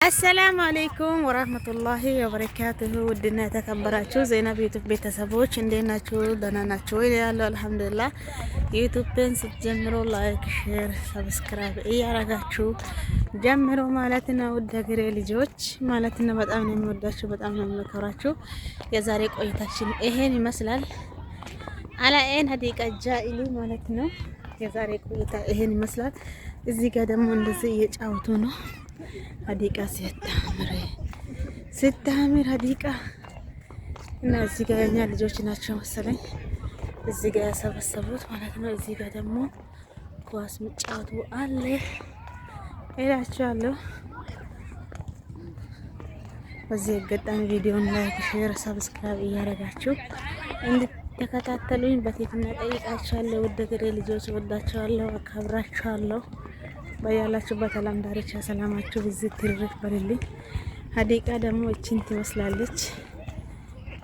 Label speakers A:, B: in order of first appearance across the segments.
A: አሰላሙ አለይኩም ወራህመቱላሂ ወበረካቱሁ። ውድና የተከበራችሁ ዜና ዩቲዩብ ቤተሰቦች እንዴት ናችሁ? ደህና ናችሁ ወይ? ያለው አልሐምዱሊላህ። ዩቲዩብን ስትጀምሩ ላይክ፣ ሼር፣ ሰብስክራይብ እያረጋችሁ ጀምሮ ማለት ነው። ውድ ሀገሬ ልጆች ማለት ነው። በጣም ነው የምወዳችሁ፣ በጣም ነው የምከብራችሁ። የዛሬ ቆይታችን ይሄን ይመስላል። አላኤን ሀዲቃ ጃኢሊ ማለት ነው። የዛሬ ቆይታ ይሄን ይመስላል። እዚህ ጋር ደግሞ እንደዚህ እየጫወቱ ነው። ሀዲቃ ስታምር ሀዲቃ እና እዚህ ጋር የኛ ልጆች ናቸው መሰለኝ እዚህ ጋር ያሰበሰቡት ማለት ነው። እዚህ ጋር ደግሞ ኳስ መጫወቱ አለ እላችኋለሁ። በዚህ አጋጣሚ ቪዲዮን ላይክ፣ ሼር፣ ሰብስክራይብ እያደረጋችሁ እንድትከታተሉኝ በትህትና ጠይቃችኋለሁ። ውድ ሀገሬ ልጆች ወዳችኋለሁ፣ አከብራችኋለሁ። በያላችሁበት ዓለም ዳርቻ ሰላማችሁ ብዝት ትርፍ በልልኝ። ሀዲቃ ደግሞ እቺን ትመስላለች።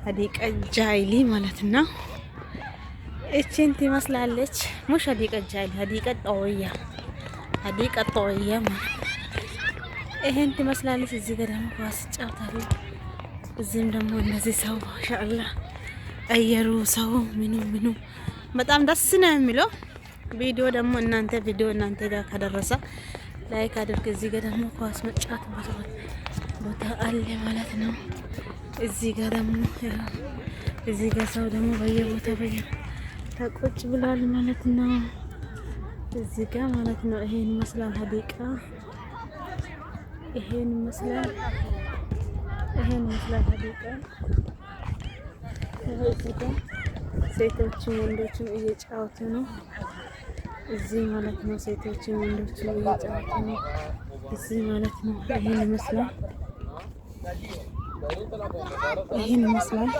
A: ሀዲቃ ጃይሊ ማለት ነው። እቺን ትመስላለች። ሙሽ ሀዲቃ ጃይሊ ሀዲቃ ጣወያ ማለት ይሄን ትመስላለች። እዚህ ጋር ደግሞ ኳስ ይጫወታሉ። እዚህም ደግሞ እነዚህ ሰው ማሻአላህ አየሩ ሰው ምኑ በጣም ደስ ነው የሚለው። ቪዲዮ ደግሞ እናንተ ጋር ከደረሰ ላይክ አድርግ። እዚህ ጋር ደግሞ ኳስ መጫወት ቦታ አለ ማለት ነው። እዚህ ጋር ሰው ደግሞ በየቦታ ተቆጭ ብሏል ማለት ነው። እዚህ ጋር ማለት ነው። ይሄን ይመስላል ሀዲቃ። ይሄን ይመስላል ሀዲቃ። እዚህ ጋር ሴቶችም ወንዶችም እየጫወቱ ነው። እዚህ ማለት ነው። ሴቶችም ወንዶችም እየጫወቱ ነው። እዚህ ማለት ነው። ይሄን ይመስላል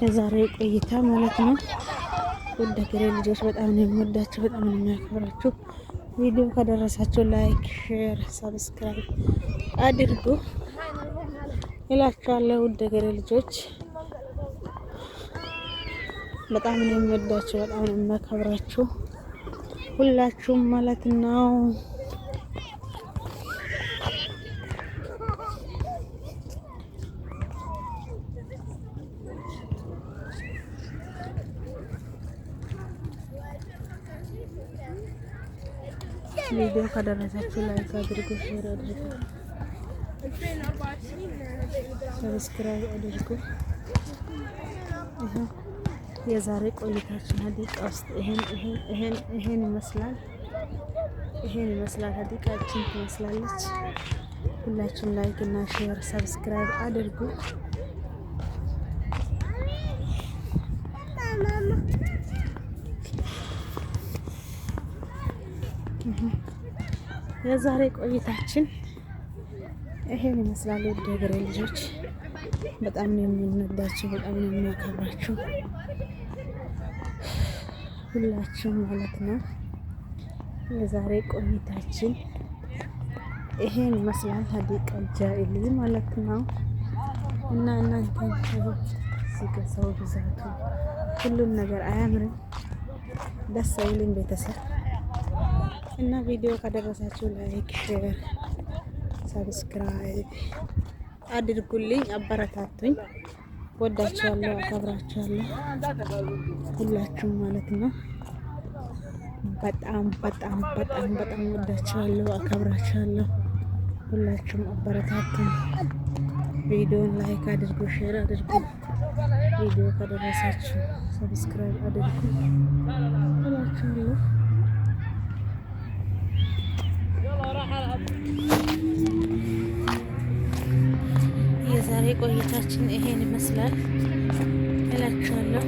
A: የዛሬ ቆይታ ማለት ነው። ውድ ሀገሬ ልጆች በጣም ነው የምወዳችሁ፣ በጣም ነው የሚያከብራችሁ። ቪዲዮ ከደረሳችሁ ላይክ፣ ሼር፣ ሰብስክራይብ አድርጉ እላችኋለሁ። ውድ ሀገሬ ልጆች በጣም ነው የምወዳችሁ፣ በጣም ነው የሚያከብራችሁ ሁላችሁም ማለት ነው። ቪዲዮ ከደረሳችሁ ላይክ አድርጉ፣ ሼር አድርጉ፣ ሰብስክራይብ አድርጉ። የዛሬ ቆይታችን ሀዲቃ ውስጥ ይሄን ይመስላል። ሀዲቃችን ትመስላለች። ሁላችሁም ላይክ እና ሼር ሰብስክራይብ አድርጉ። የዛሬ ቆይታችን ይሄን ይመስላል። ውድ ሀገሬ ልጆች በጣም ነው የምንወዳችሁ፣ በጣም ነው የምናከብራችሁ ሁላችሁም ማለት ነው። የዛሬ ቆይታችን ይሄን ይመስላል ሀዲቃ ጃኢሊ ማለት ነው። እና እናንተ ሲገሰው ብዛቱ ሁሉም ነገር አያምርም፣ ደስ አይልም ቤተሰብ። እና ቪዲዮ ከደረሳችሁ ላይክ፣ ሼር፣ ሰብስክራይብ አድርጉልኝ፣ አበረታቱኝ። ወዳችኋለሁ፣ አከብራችኋለሁ ሁላችሁም ማለት ነው። በጣም ወዳችኋለሁ፣ አከብራችኋለሁ ሁላችሁም። አበረታቱኝ። ቪዲዮን ላይክ አድርጉ፣ ሼር አድርጉ። ቪዲዮ ከደረሳችሁ ሰብስክራይብ አድርጉ ሁላችኋለሁ። የዛሬ ቆይታችን ይሄን ይመስላል እላችኋለሁ።